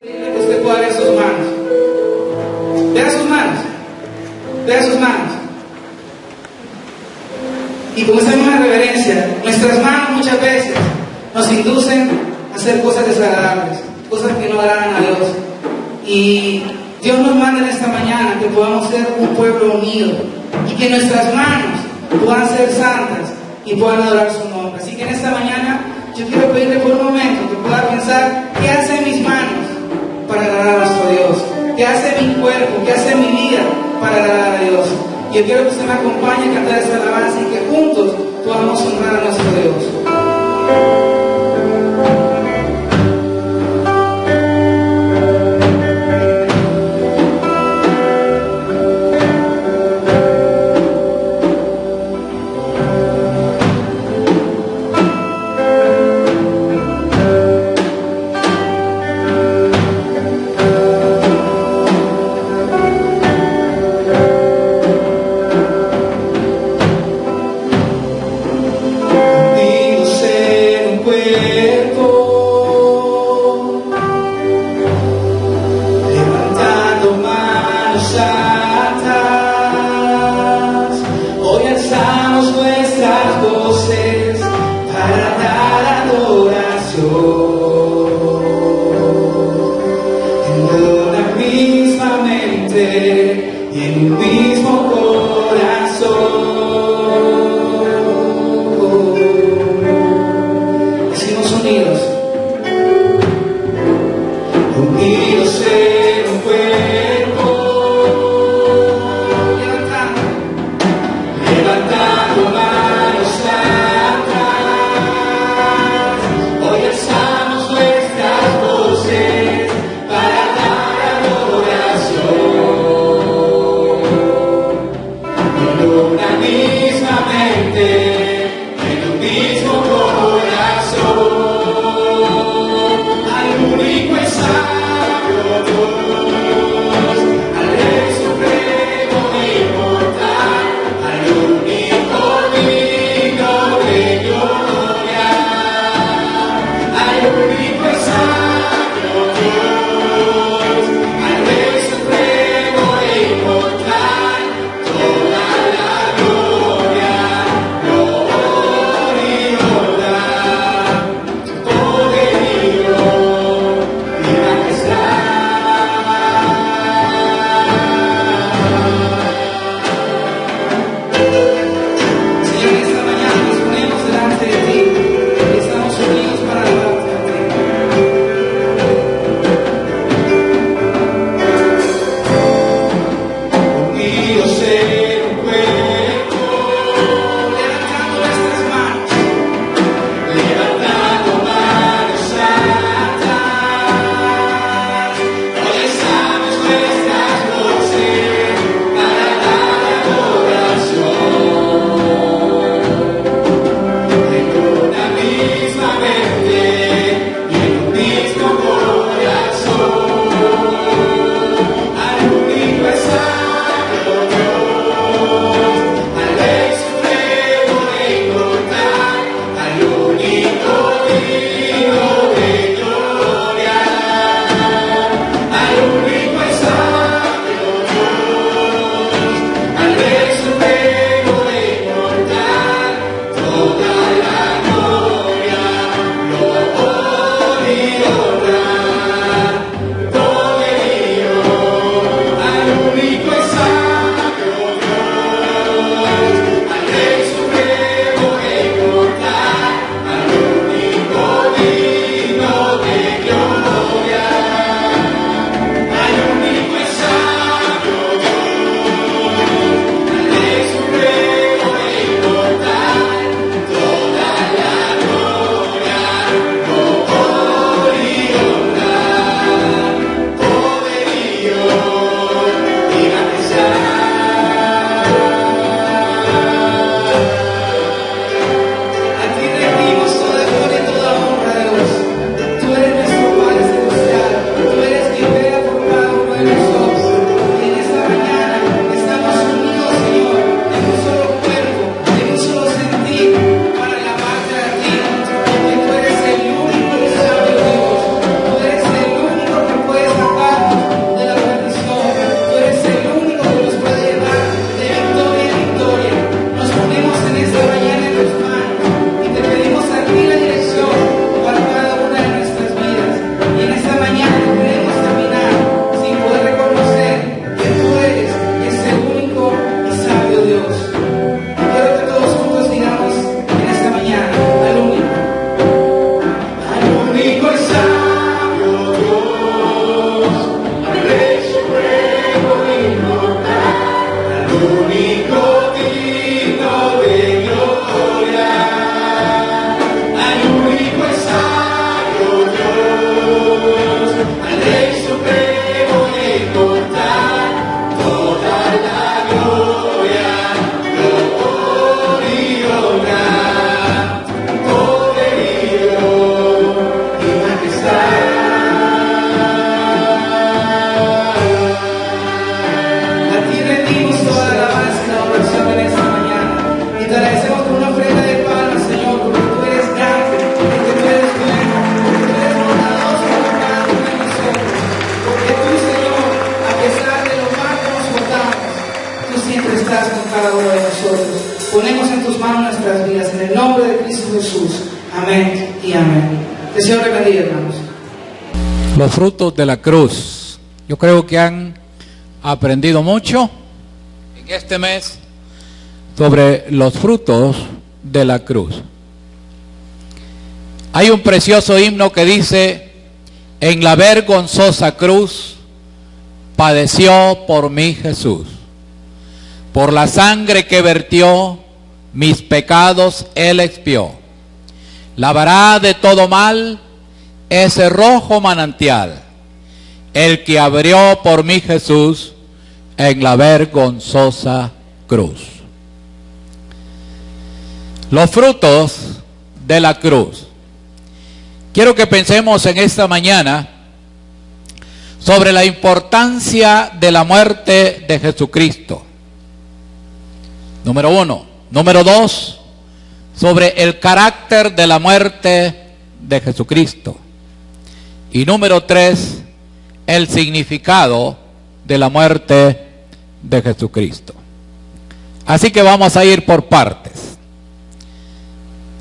Que usted pueda ver sus manos. Vea sus manos. Vea sus manos. Y con esa misma reverencia, nuestras manos muchas veces nos inducen a hacer cosas desagradables, cosas que no agradan a Dios. Y Dios nos manda en esta mañana que podamos ser un pueblo unido y que nuestras manos puedan ser santas y puedan adorar su nombre. Así que en esta mañana yo quiero pedirle por un momento que pueda pensar qué hacen mis manos para agradar a nuestro Dios, qué hace mi cuerpo, qué hace mi vida para agradar a Dios. Y yo quiero que usted me acompañe a cantar esta alabanza y que juntos podamos honrar a nuestro Dios. Contigo ser un Ponemos en tus manos nuestras vidas, en el nombre de Cristo Jesús. Amén y amén. Que el Señor le bendiga, hermanos. Los frutos de la cruz. Yo creo que han aprendido mucho en este mes sobre los frutos de la cruz. Hay un precioso himno que dice: en la vergonzosa cruz padeció por mí Jesús. Por la sangre que vertió, mis pecados Él expió. Lavará de todo mal ese rojo manantial, el que abrió por mí Jesús en la vergonzosa cruz. Los frutos de la cruz. Quiero que pensemos en esta mañana sobre la importancia de la muerte de Jesucristo. Número 1. Número 2, sobre el carácter de la muerte de Jesucristo. Y número 3, el significado de la muerte de Jesucristo. Así que vamos a ir por partes.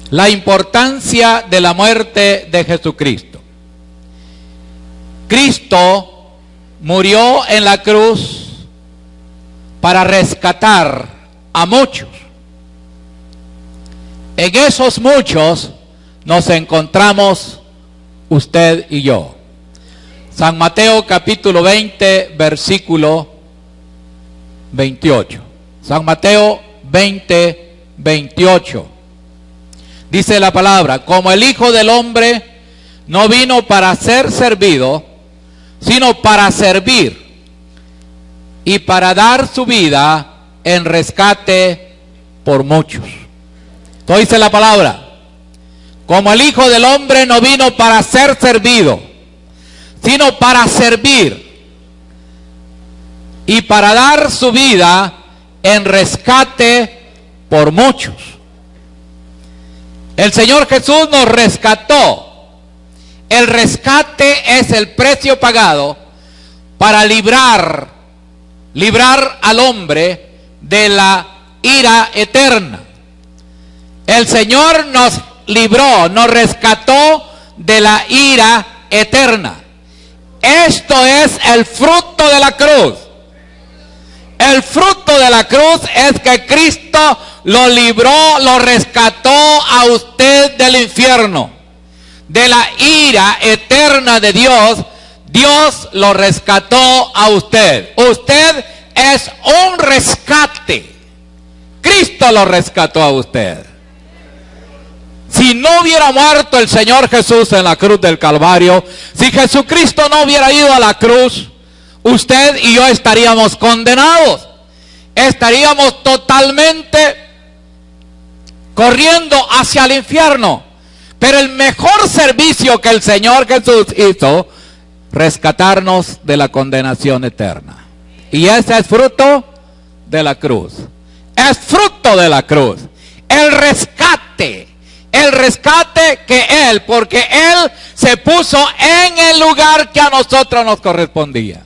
La importancia de la muerte de Jesucristo. Cristo murió en la cruz para rescatar a muchos. En esos muchos nos encontramos usted y yo. San Mateo capítulo 20, versículo 28. San Mateo 20, 28. Dice la palabra: como el Hijo del Hombre no vino para ser servido, sino para servir y para dar su vida en rescate por muchos. Entonces dice la palabra: como el Hijo del Hombre no vino para ser servido, sino para servir y para dar su vida en rescate por muchos. El Señor Jesús nos rescató. El rescate es el precio pagado para librar al hombre de la ira eterna. El Señor nos libró, nos rescató de la ira eterna. Esto es el fruto de la cruz. El fruto de la cruz es que Cristo lo libró, lo rescató a usted del infierno, de la ira eterna de Dios. Dios lo rescató a usted. Usted es un rescate. Cristo lo rescató a usted. Si no hubiera muerto el Señor Jesús en la cruz del Calvario, si Jesucristo no hubiera ido a la cruz, usted y yo estaríamos condenados. Estaríamos totalmente corriendo hacia el infierno. Pero el mejor servicio que el Señor Jesús hizo, rescatarnos de la condenación eterna. Y ese es fruto de la cruz. Es fruto de la cruz. El rescate que Él, porque Él se puso en el lugar que a nosotros nos correspondía.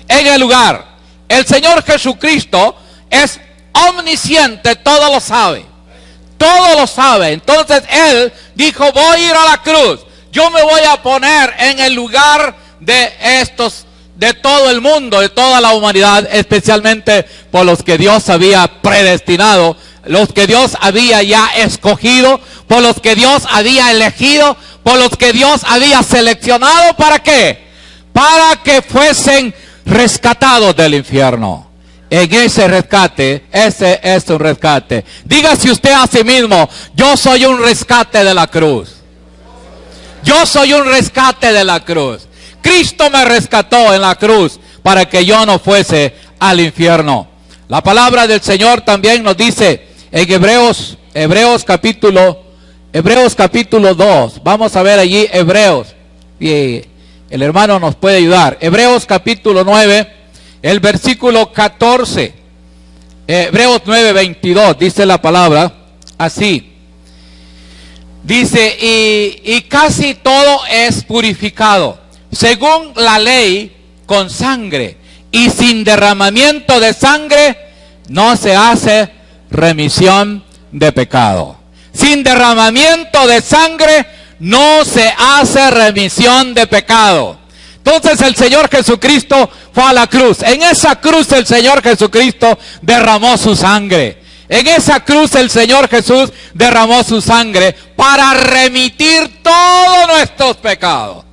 En el lugar. El Señor Jesucristo es omnisciente, todo lo sabe. Todo lo sabe. Entonces Él dijo: voy a ir a la cruz. Yo me voy a poner en el lugar de todo el mundo, de toda la humanidad, especialmente por los que Dios había predestinado, los que Dios había ya escogido, por los que Dios había elegido, por los que Dios había seleccionado. ¿Para qué? Para que fuesen rescatados del infierno. en ese rescate. Ese es un rescate. Dígase usted a sí mismo: yo soy un rescate de la cruz. Yo soy un rescate de la cruz. Cristo me rescató en la cruz para que yo no fuese al infierno. La palabra del Señor también nos dice en Hebreos capítulo 2. Vamos a ver allí Hebreos. Y el hermano nos puede ayudar. Hebreos capítulo 9, el versículo 14. Hebreos 9, 22. Dice la palabra así. Dice, y casi todo es purificado, según la ley, con sangre. Y sin derramamiento de sangre no se hace remisión de pecado. Sin derramamiento de sangre no se hace remisión de pecado. Entonces el Señor Jesucristo fue a la cruz. En esa cruz el Señor Jesucristo derramó su sangre. En esa cruz el Señor Jesús derramó su sangre para remitir todos nuestros pecados.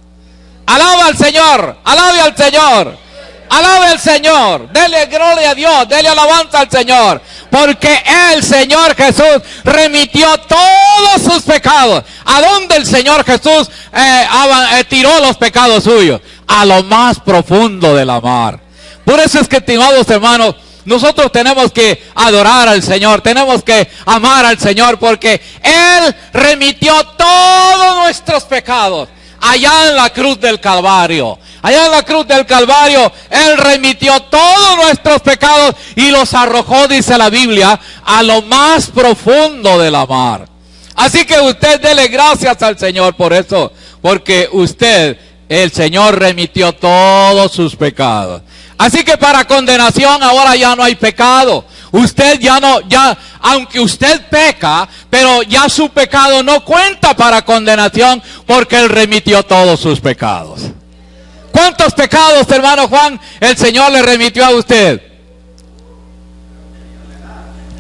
Alaba al Señor, alabe al Señor. Alabe al Señor, dele gloria a Dios, dele alabanza al Señor, porque el Señor Jesús remitió todos sus pecados. ¿A dónde el Señor Jesús tiró los pecados suyos? A lo más profundo de la mar. Por eso es que, estimados hermanos, nosotros tenemos que adorar al Señor, tenemos que amar al Señor, porque Él remitió todos nuestros pecados allá en la cruz del Calvario. Allá en la cruz del Calvario, Él remitió todos nuestros pecados y los arrojó, dice la Biblia, a lo más profundo de la mar. Así que usted dele gracias al Señor por eso, porque el Señor remitió todos sus pecados. Así que para condenación ahora ya no hay pecado. Usted aunque usted peca, pero ya su pecado no cuenta para condenación, porque Él remitió todos sus pecados. ¿Cuántos pecados, hermano Juan, el Señor le remitió a usted?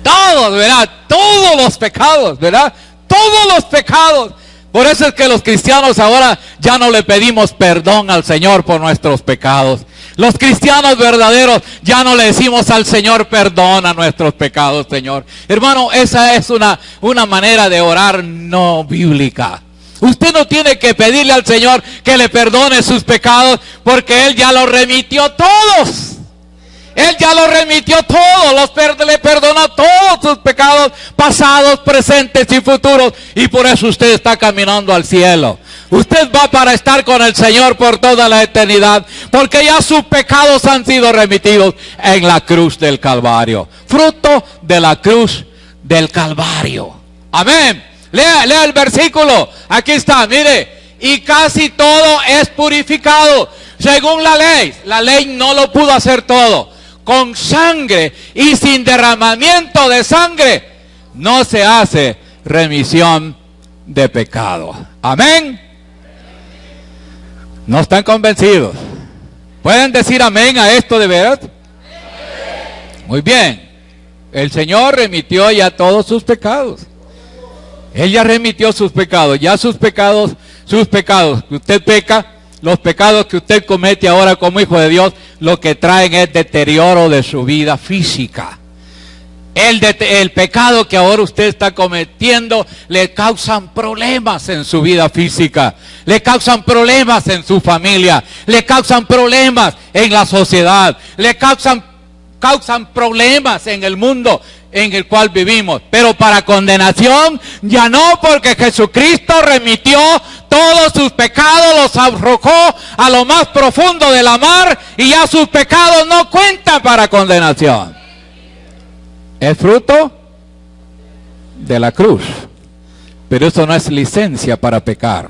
Todos, ¿verdad? Todos los pecados, ¿verdad? Todos los pecados. Por eso es que los cristianos ahora ya no le pedimos perdón al Señor por nuestros pecados. Los cristianos verdaderos ya no le decimos al Señor: perdona nuestros pecados, Señor. Hermano, esa es una manera de orar no bíblica. Usted no tiene que pedirle al Señor que le perdone sus pecados, porque Él ya los remitió todos. Él ya los remitió todos, le perdonó todos sus pecados pasados, presentes y futuros. Y por eso usted está caminando al cielo. Usted va para estar con el Señor por toda la eternidad, porque ya sus pecados han sido remitidos en la cruz del Calvario. Fruto de la cruz del Calvario. Amén. Lea el versículo. Aquí está, mire. Y casi todo es purificado según la ley. La ley no lo pudo hacer todo. Con sangre y sin derramamiento de sangre no se hace remisión de pecado. Amén. ¿No están convencidos? ¿Pueden decir amén a esto de veras? Muy bien. El Señor remitió ya todos sus pecados. Él ya remitió sus pecados. Ya sus pecados que usted peca, los pecados que usted comete ahora como hijo de Dios, lo que traen es deterioro de su vida física. El pecado que ahora usted está cometiendo le causan problemas en su vida física, le causan problemas en su familia, le causan problemas en la sociedad, le causan problemas en el mundo en el cual vivimos. Pero para condenación ya no, porque Jesucristo remitió todos sus pecados, los arrojó a lo más profundo de la mar, y ya sus pecados no cuentan para condenación. Es fruto de la cruz, pero eso no es licencia para pecar.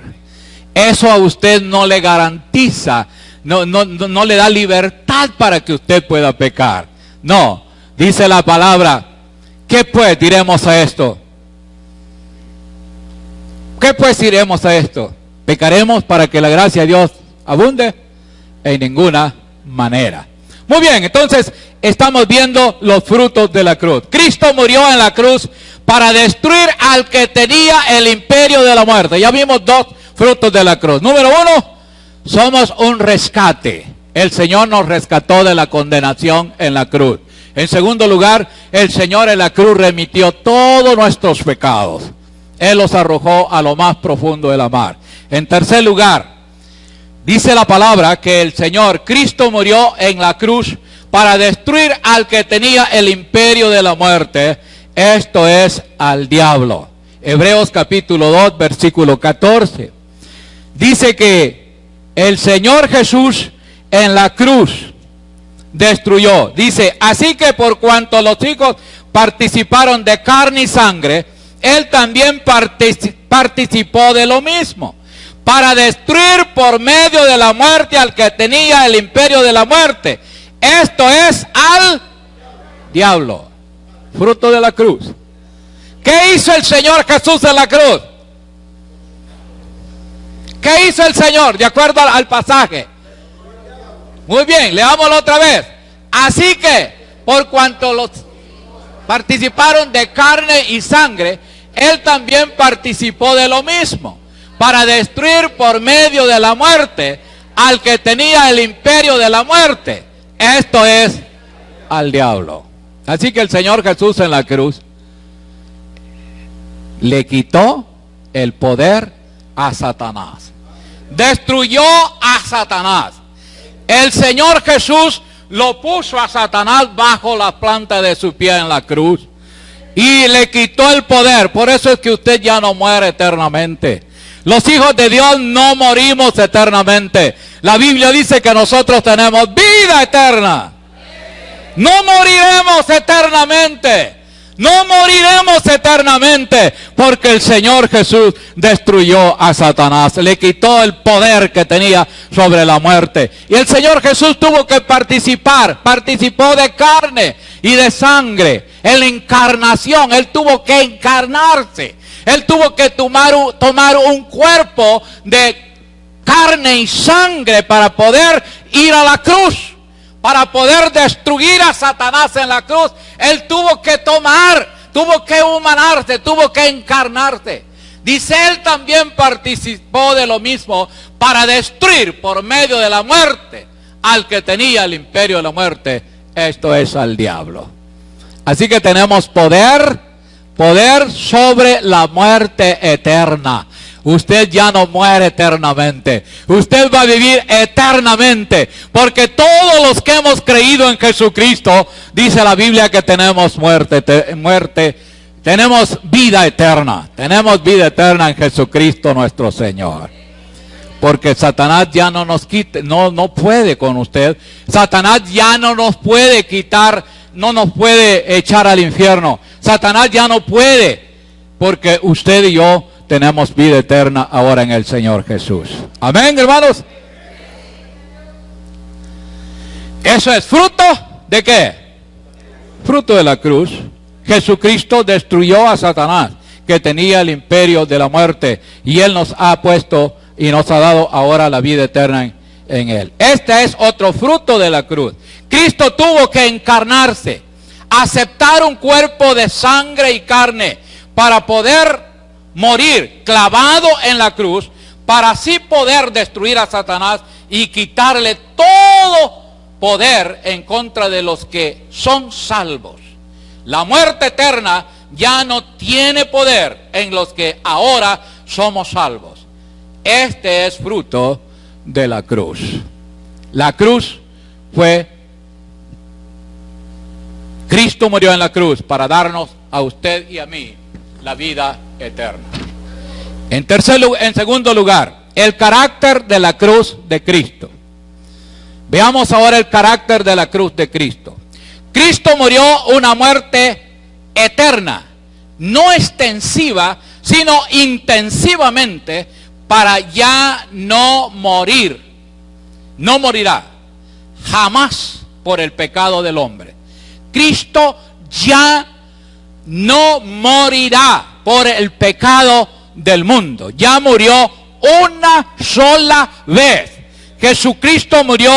Eso a usted no le garantiza, no le da libertad para que usted pueda pecar. No, dice la palabra: ¿qué pues diremos a esto? ¿Qué pues diremos a esto? ¿Pecaremos para que la gracia de Dios abunde? En ninguna manera. Muy bien, entonces estamos viendo los frutos de la cruz. Cristo murió en la cruz para destruir al que tenía el imperio de la muerte. Ya vimos dos frutos de la cruz. Número uno, somos un rescate. El Señor nos rescató de la condenación en la cruz. En segundo lugar, el Señor en la cruz remitió todos nuestros pecados. Él los arrojó a lo más profundo de la mar. En tercer lugar, dice la palabra que el Señor Cristo murió en la cruz para destruir al que tenía el imperio de la muerte, esto es, al diablo. Hebreos capítulo 2, versículo 14. Dice que el Señor Jesús en la cruz destruyó. Dice, así que por cuanto los hijos participaron de carne y sangre, Él también participó de lo mismo, para destruir por medio de la muerte al que tenía el imperio de la muerte. Esto es, al diablo. Fruto de la cruz. ¿Qué hizo el Señor Jesús en la cruz? ¿Qué hizo el Señor? De acuerdo al pasaje. Muy bien, leámoslo otra vez. Así que, por cuanto los participaron de carne y sangre, Él también participó de lo mismo, para destruir por medio de la muerte al que tenía el imperio de la muerte. Esto es, al diablo. Así que el Señor Jesús en la cruz le quitó el poder a Satanás. Destruyó a Satanás. El Señor Jesús lo puso a Satanás bajo la planta de su pie en la cruz y le quitó el poder. Por eso es que usted ya no muere eternamente. Los hijos de Dios no morimos eternamente. La Biblia dice que nosotros tenemos vida eterna. No moriremos eternamente. No moriremos eternamente, porque el Señor Jesús destruyó a Satanás, le quitó el poder que tenía sobre la muerte. Y el Señor Jesús tuvo que participó de carne y de sangre, en la encarnación. Él tuvo que encarnarse, Él tuvo que tomar un cuerpo de carne y sangre para poder ir a la cruz. Para poder destruir a Satanás en la cruz, Él tuvo que tuvo que humanarse, tuvo que encarnarse. Dice, Él también participó de lo mismo para destruir por medio de la muerte al que tenía el imperio de la muerte, esto es, al diablo. Así que tenemos poder sobre la muerte eterna. Usted ya no muere eternamente. Usted va a vivir eternamente. Porque todos los que hemos creído en Jesucristo, dice la Biblia que tenemos tenemos vida eterna. Tenemos vida eterna en Jesucristo nuestro Señor. Porque Satanás ya no nos quite, no puede con usted. Satanás ya no nos puede quitar, no nos puede echar al infierno. Satanás ya no puede, porque usted y yo tenemos vida eterna ahora en el Señor Jesús. Amén, hermanos. Eso es fruto ¿de qué? Fruto de la cruz. Jesucristo destruyó a Satanás, que tenía el imperio de la muerte, y Él nos ha puesto y nos ha dado ahora la vida eterna en Él. Este es otro fruto de la cruz. Cristo tuvo que encarnarse, aceptar un cuerpo de sangre y carne para poder morir clavado en la cruz, para así poder destruir a Satanás y quitarle todo poder en contra de los que son salvos. La muerte eterna ya no tiene poder en los que ahora somos salvos. Este es fruto de la cruz. La cruz fue, Cristo murió en la cruz para darnos a usted y a mí la vida eterna. En segundo lugar, el carácter de la cruz de Cristo. Veamos ahora el carácter de la cruz de Cristo. Cristo murió una muerte eterna, no extensiva, sino intensivamente, para ya no morir. No morirá jamás por el pecado del hombre. Cristo ya no morirá por el pecado del mundo. Ya murió una sola vez. Jesucristo murió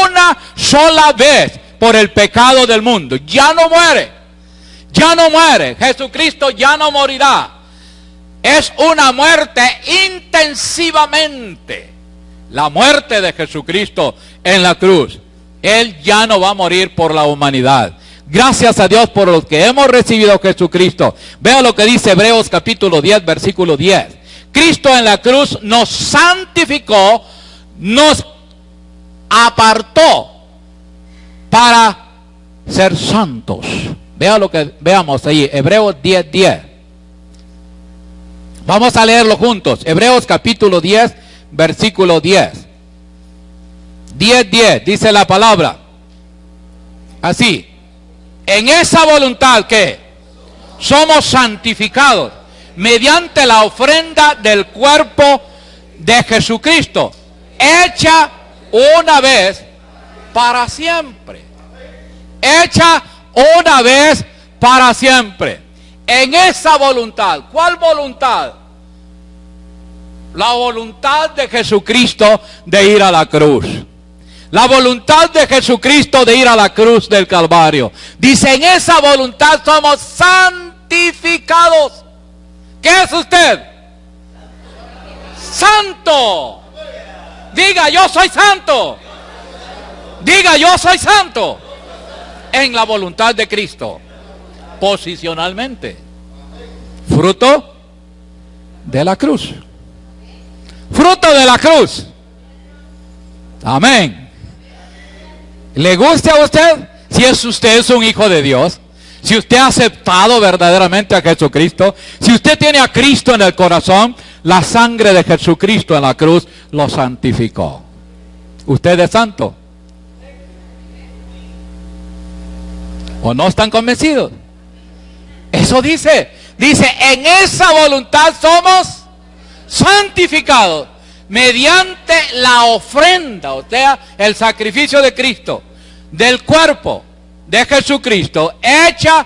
una sola vez por el pecado del mundo. Ya no muere. Ya no muere. Jesucristo ya no morirá. Es una muerte intensivamente. La muerte de Jesucristo en la cruz. Él ya no va a morir por la humanidad. Gracias a Dios por lo que hemos recibido a Jesucristo. Vea lo que dice Hebreos capítulo 10, versículo 10. Cristo en la cruz nos santificó, nos apartó para ser santos. Vea lo que veamos ahí, Hebreos 10, 10. Vamos a leerlo juntos. Hebreos capítulo 10, versículo 10. 10, 10, dice la palabra. Así. En esa voluntad que somos santificados mediante la ofrenda del cuerpo de Jesucristo, hecha una vez para siempre. Hecha una vez para siempre. En esa voluntad. ¿Cuál voluntad? La voluntad de Jesucristo de ir a la cruz. La voluntad de Jesucristo de ir a la cruz del Calvario. Dice, en esa voluntad somos santificados. ¿Qué es usted? Santo. Diga, yo soy santo. Diga, yo soy santo. En la voluntad de Cristo. Posicionalmente. Fruto de la cruz. Fruto de la cruz. Amén. ¿Le gusta a usted? Si usted es un hijo de Dios, si usted ha aceptado verdaderamente a Jesucristo, si usted tiene a Cristo en el corazón, la sangre de Jesucristo en la cruz lo santificó. ¿Usted es santo? ¿O no están convencidos? Eso dice, en esa voluntad somos santificados mediante la ofrenda, o sea, el sacrificio de Cristo, del cuerpo de Jesucristo, hecha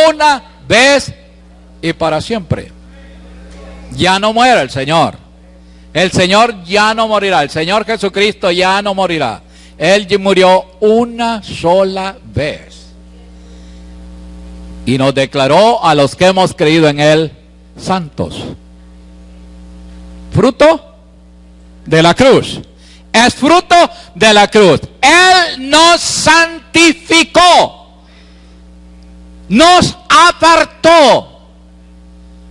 una vez y para siempre. Ya no muere el Señor. El Señor ya no morirá. El Señor Jesucristo ya no morirá. Él murió una sola vez. Y nos declaró a los que hemos creído en Él santos. Fruto de la cruz. Es fruto de la cruz. Él nos santificó. Nos apartó.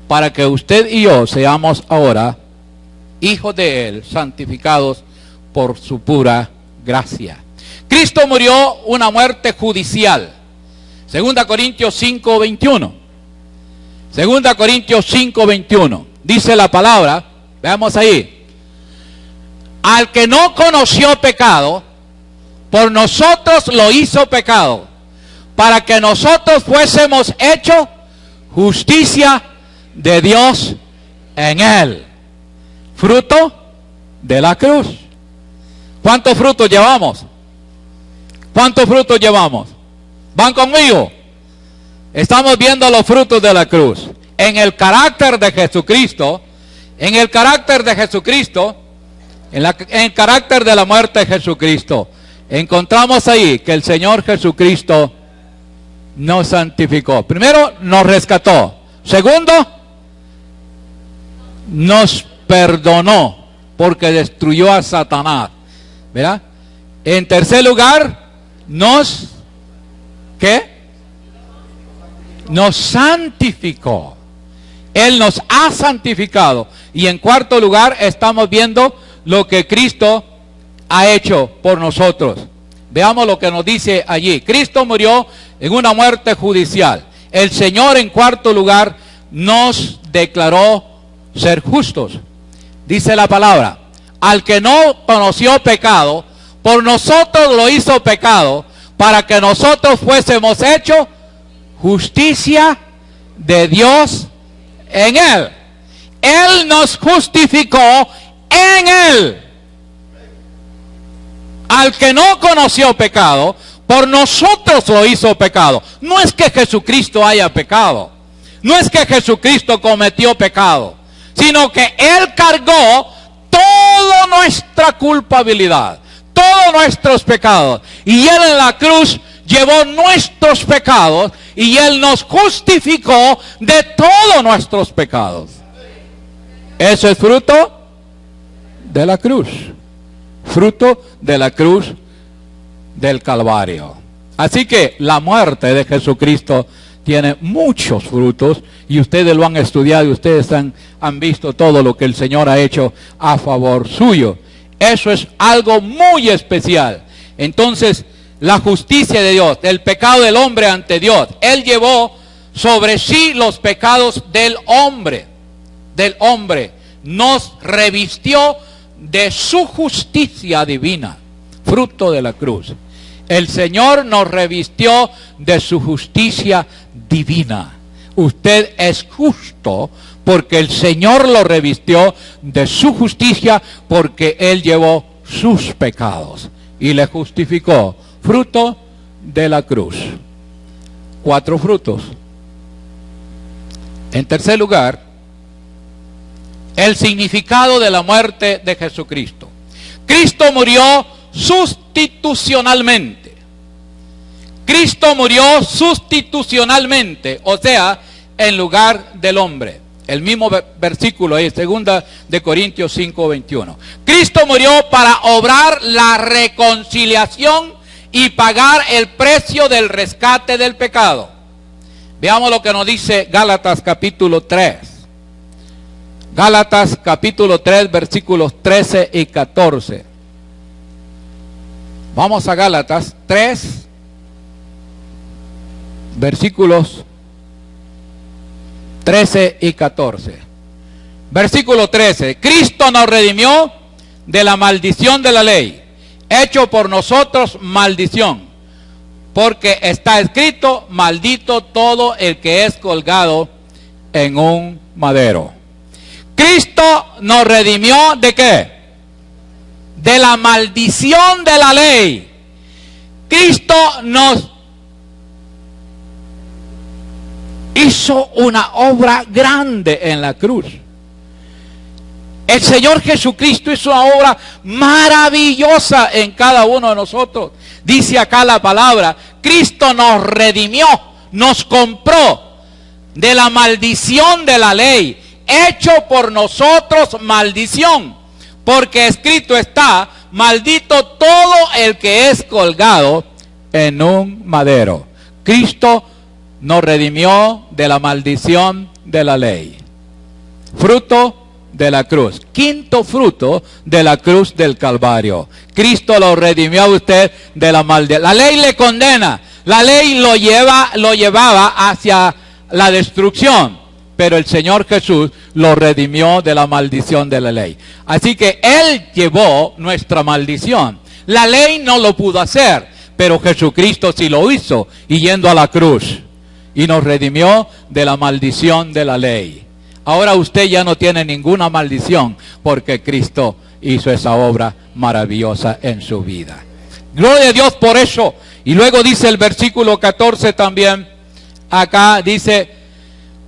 Para que usted y yo seamos ahora hijos de Él, santificados por su pura gracia. Cristo murió una muerte judicial. 2 Corintios 5, 21. 2 Corintios 5, 21. Dice la palabra, veamos ahí. Al que no conoció pecado, por nosotros lo hizo pecado, para que nosotros fuésemos hechos justicia de Dios en Él. Fruto de la cruz. ¿Cuántos frutos llevamos? ¿Cuántos frutos llevamos? ¿Van conmigo? Estamos viendo los frutos de la cruz. En el carácter de Jesucristo, en el carácter de Jesucristo, en el carácter de la muerte de Jesucristo, encontramos ahí que el Señor Jesucristo nos santificó. Primero, nos rescató. Segundo, nos perdonó porque destruyó a Satanás. ¿Verdad? En tercer lugar, ¿qué? Nos santificó. Él nos ha santificado. Y en cuarto lugar, estamos viendo lo que Cristo ha hecho por nosotros. Veamos lo que nos dice allí. Cristo murió en una muerte judicial. El Señor, en cuarto lugar, nos declaró ser justos. Dice la palabra, al que no conoció pecado, por nosotros lo hizo pecado, para que nosotros fuésemos hechos justicia de Dios en Él. Él nos justificó en Él. Al que no conoció pecado, por nosotros lo hizo pecado. No es que Jesucristo haya pecado, no es que Jesucristo cometió pecado, sino que Él cargó toda nuestra culpabilidad, todos nuestros pecados, y Él en la cruz llevó nuestros pecados, y Él nos justificó de todos nuestros pecados. Eso es fruto de la cruz. Fruto de la cruz del Calvario. Así que la muerte de Jesucristo tiene muchos frutos y ustedes lo han estudiado y ustedes han visto todo lo que el Señor ha hecho a favor suyo. Eso es algo muy especial. Entonces, la justicia de Dios, el pecado del hombre ante Dios, Él llevó sobre sí los pecados del hombre, nos revistió de su justicia divina, fruto de la cruz. El Señor nos revistió de su justicia divina. Usted es justo porque el Señor lo revistió de su justicia, porque Él llevó sus pecados y le justificó, fruto de la cruz. 4 frutos. En tercer lugar, el significado de la muerte de Jesucristo. Cristo murió sustitucionalmente. Cristo murió sustitucionalmente, o sea, en lugar del hombre. El mismo versículo ahí, 2 de Corintios 5:21. Cristo murió para obrar la reconciliación y pagar el precio del rescate del pecado. Veamos lo que nos dice Gálatas capítulo 3. Gálatas capítulo 3, versículos 13 y 14. Vamos a Gálatas 3, versículos 13 y 14. Versículo 13. Cristo nos redimió de la maldición de la ley, hecho por nosotros maldición, porque está escrito: maldito todo el que es colgado en un madero. Cristo nos redimió ¿de qué? De la maldición de la ley. Cristo nos hizo una obra grande en la cruz. El Señor Jesucristo hizo una obra maravillosa en cada uno de nosotros. Dice acá la palabra: Cristo nos redimió, nos compró de la maldición de la ley, hecho por nosotros maldición, porque escrito está: maldito todo el que es colgado en un madero. Cristo nos redimió de la maldición de la ley. Fruto de la cruz. Quinto fruto de la cruz del Calvario. Cristo lo redimió a usted de la maldición. La ley le condena. La ley lo llevaba hacia la destrucción. Pero el Señor Jesús lo redimió de la maldición de la ley. Así que Él llevó nuestra maldición. La ley no lo pudo hacer, pero Jesucristo sí lo hizo, y yendo a la cruz. Y nos redimió de la maldición de la ley. Ahora usted ya no tiene ninguna maldición, porque Cristo hizo esa obra maravillosa en su vida. Gloria a Dios por eso. Y luego dice el versículo 14 también, acá dice: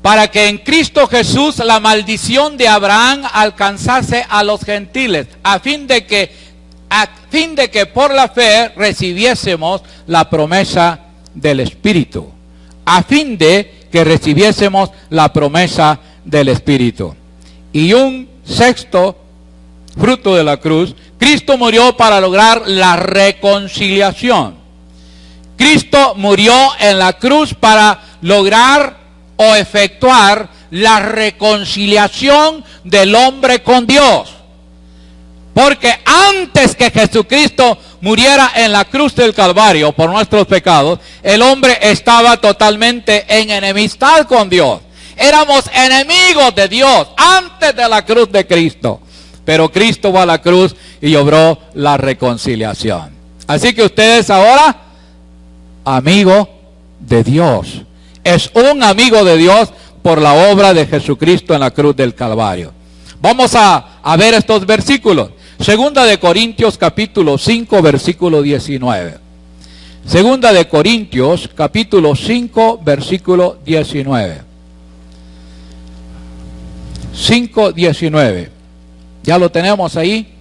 para que en Cristo Jesús la maldición de Abraham alcanzase a los gentiles, a fin de que por la fe recibiésemos la promesa del Espíritu. A fin de que recibiésemos la promesa del Espíritu. Y un sexto fruto de la cruz: Cristo murió para lograr la reconciliación. Cristo murió en la cruz para lograr o efectuar la reconciliación del hombre con Dios. Porque antes que Jesucristo muriera en la cruz del Calvario por nuestros pecados, el hombre estaba totalmente en enemistad con Dios. Éramos enemigos de Dios antes de la cruz de Cristo. Pero Cristo va a la cruz y obró la reconciliación. Así que ustedes ahora, amigo de Dios. Es un amigo de Dios por la obra de Jesucristo en la cruz del Calvario. Vamos a ver estos versículos. Segunda de Corintios capítulo 5 versículo 19. Segunda de Corintios capítulo 5 versículo 19. 5:19. Ya lo tenemos ahí.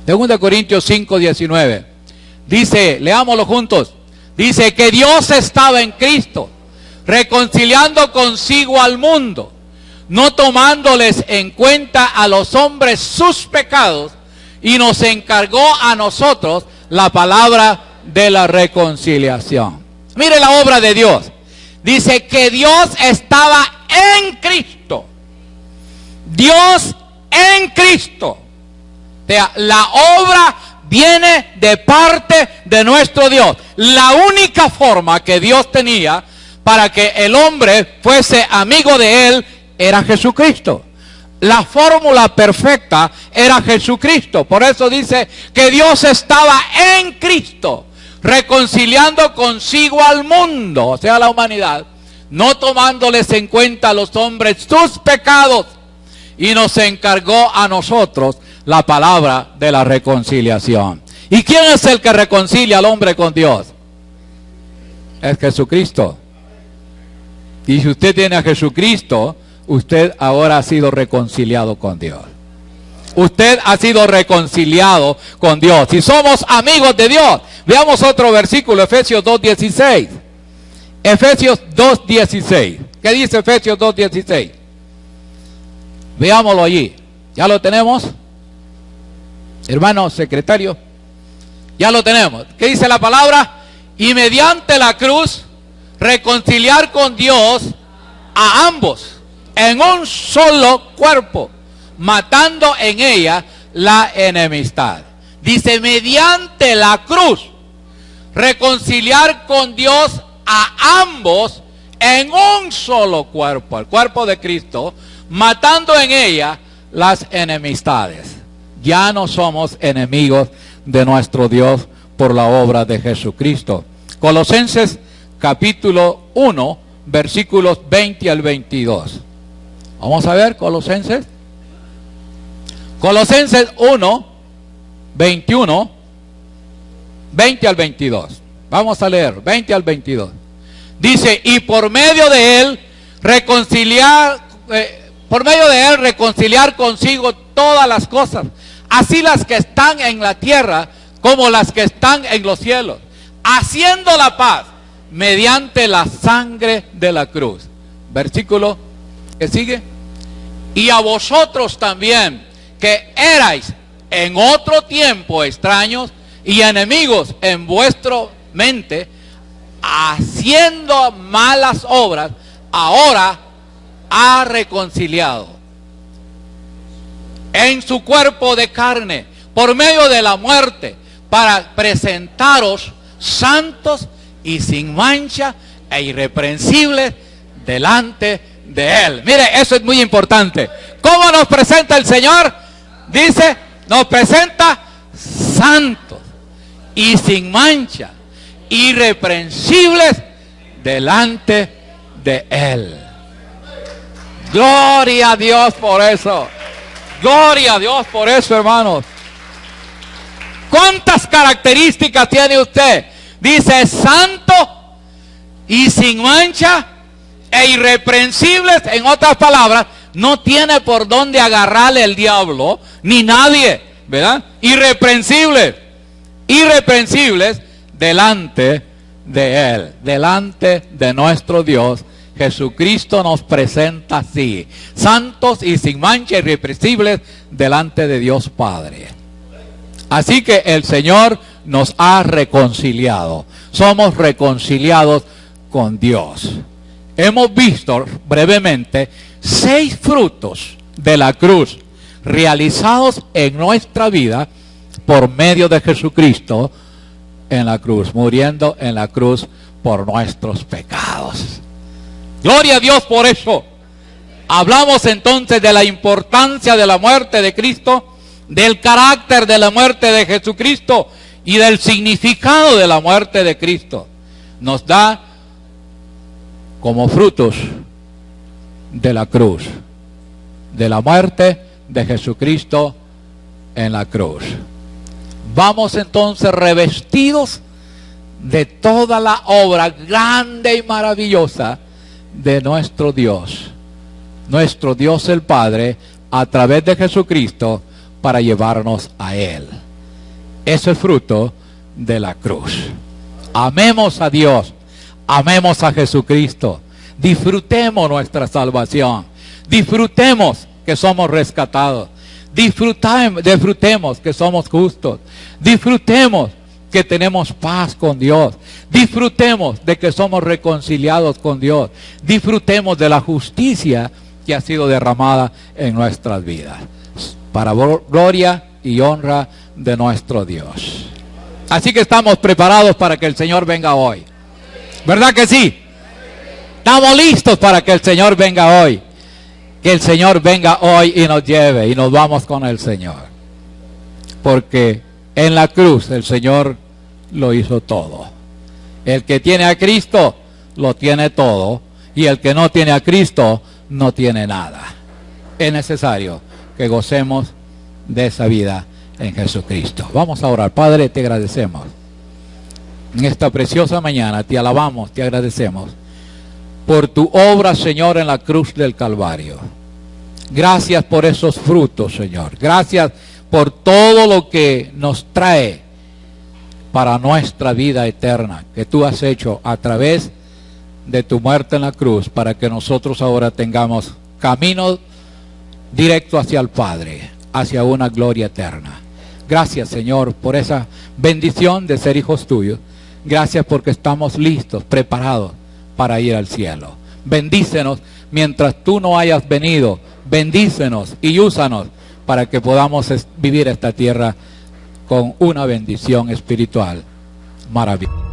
Segunda de Corintios 5:19. Dice, leámoslo juntos. Dice que Dios estaba en Cristo, reconciliando consigo al mundo, no tomándoles en cuenta a los hombres sus pecados, y nos encargó a nosotros la palabra de la reconciliación. Mire la obra de Dios. Dice que Dios estaba en Cristo. Dios en Cristo. O sea, la obra viene de parte de nuestro Dios. La única forma que Dios tenía para que el hombre fuese amigo de él era Jesucristo. La fórmula perfecta era Jesucristo. Por eso dice que Dios estaba en Cristo, reconciliando consigo al mundo, o sea, la humanidad, no tomándoles en cuenta a los hombres sus pecados, y nos encargó a nosotros la palabra de la reconciliación. ¿Y quién es el que reconcilia al hombre con Dios? Es Jesucristo. Y si usted tiene a Jesucristo, usted ahora ha sido reconciliado con Dios. Usted ha sido reconciliado con Dios. Si somos amigos de Dios, veamos otro versículo, Efesios 2:16. Efesios 2:16. ¿Qué dice Efesios 2:16? Veámoslo allí. ¿Ya lo tenemos? Hermano secretario, ya lo tenemos. ¿Qué dice la palabra? Y mediante la cruz reconciliar con Dios a ambos en un solo cuerpo, matando en ella la enemistad. Dice, mediante la cruz reconciliar con Dios a ambos en un solo cuerpo, el cuerpo de Cristo, matando en ella las enemistades. Ya no somos enemigos de nuestro Dios por la obra de Jesucristo. Colosenses capítulo 1, versículos 20 al 22. Vamos a ver Colosenses. Colosenses 1, 21, 20 al 22. Vamos a leer, 20 al 22. Dice, y por medio de él reconciliar consigo todas las cosas, así las que están en la tierra como las que están en los cielos, haciendo la paz mediante la sangre de la cruz. Versículo que sigue. Y a vosotros también, que erais en otro tiempo extraños y enemigos en vuestra mente, haciendo malas obras, ahora ha reconciliado en su cuerpo de carne por medio de la muerte, para presentaros santos y sin mancha e irreprensibles delante de él. Mire, eso es muy importante. ¿Cómo nos presenta el Señor? Dice, nos presenta santos y sin mancha, irreprensibles delante de él. Gloria a Dios por eso. Gloria a Dios por eso, hermanos. ¿Cuántas características tiene usted? Dice, santo y sin mancha e irreprensibles. En otras palabras, no tiene por dónde agarrarle el diablo, ni nadie, ¿verdad? Irreprensibles delante de él, delante de nuestro Dios. Jesucristo nos presenta así, santos y sin mancha, irreprensibles delante de Dios Padre. Así que el Señor nos ha reconciliado. Somos reconciliados con Dios. Hemos visto brevemente 6 frutos de la cruz realizados en nuestra vida por medio de Jesucristo en la cruz, muriendo en la cruz por nuestros pecados. Gloria a Dios por eso. Hablamos entonces de la importancia de la muerte de Cristo, del carácter de la muerte de Jesucristo y del significado de la muerte de Cristo. Nos da como frutos de la cruz, de la muerte de Jesucristo en la cruz. Vamos entonces revestidos de toda la obra grande y maravillosa de nuestro Dios el Padre, a través de Jesucristo, para llevarnos a Él. Eso es fruto de la cruz. Amemos a Dios, amemos a Jesucristo, disfrutemos nuestra salvación, disfrutemos que somos rescatados, disfrutemos que somos justos, disfrutemos que tenemos paz con Dios. Disfrutemos de que somos reconciliados con Dios. Disfrutemos de la justicia que ha sido derramada en nuestras vidas, para gloria y honra de nuestro Dios. Así que estamos preparados para que el Señor venga hoy. ¿Verdad que sí? Estamos listos para que el Señor venga hoy. Que el Señor venga hoy y nos lleve y nos vamos con el Señor. Porque en la cruz el Señor lo hizo todo. El que tiene a Cristo lo tiene todo, y el que no tiene a Cristo no tiene nada. Es necesario que gocemos de esa vida en Jesucristo. Vamos a orar. Padre, te agradecemos. En esta preciosa mañana te alabamos, te agradecemos por tu obra, Señor, en la cruz del Calvario. Gracias por esos frutos, Señor. Gracias por todo lo que nos trae para nuestra vida eterna, que tú has hecho a través de tu muerte en la cruz, para que nosotros ahora tengamos camino directo hacia el Padre, hacia una gloria eterna. Gracias, Señor, por esa bendición de ser hijos tuyos. Gracias porque estamos listos, preparados para ir al cielo. Bendícenos mientras tú no hayas venido. Bendícenos y úsanos para que podamos vivir esta tierra con una bendición espiritual maravillosa.